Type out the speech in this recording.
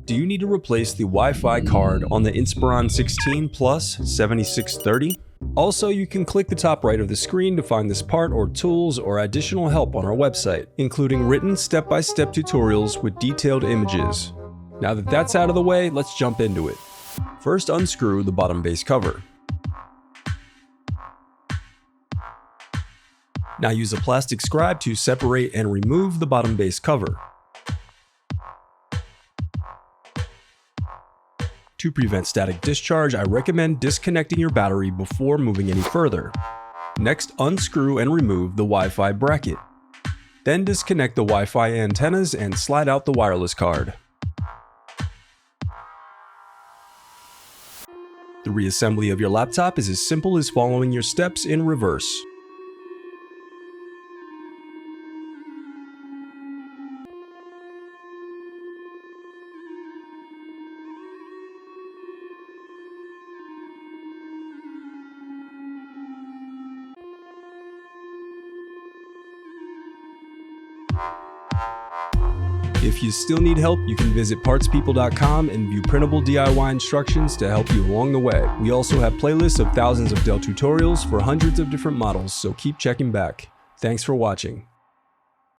Do you need to replace the Wi-Fi card on the Inspiron 16 Plus 7630? Also, you can click the top right of the screen to find this part or tools or additional help on our website, including written step-by-step tutorials with detailed images. Now that that's out of the way, let's jump into it. First, unscrew the bottom base cover. Now use a plastic scribe to separate and remove the bottom base cover. To prevent static discharge, I recommend disconnecting your battery before moving any further. Next, unscrew and remove the Wi-Fi bracket. Then disconnect the Wi-Fi antennas and slide out the wireless card. The reassembly of your laptop is as simple as following your steps in reverse. If you still need help, you can visit partspeople.com and view printable DIY instructions to help you along the way. We also have playlists of thousands of Dell tutorials for hundreds of different models, so keep checking back. Thanks for watching.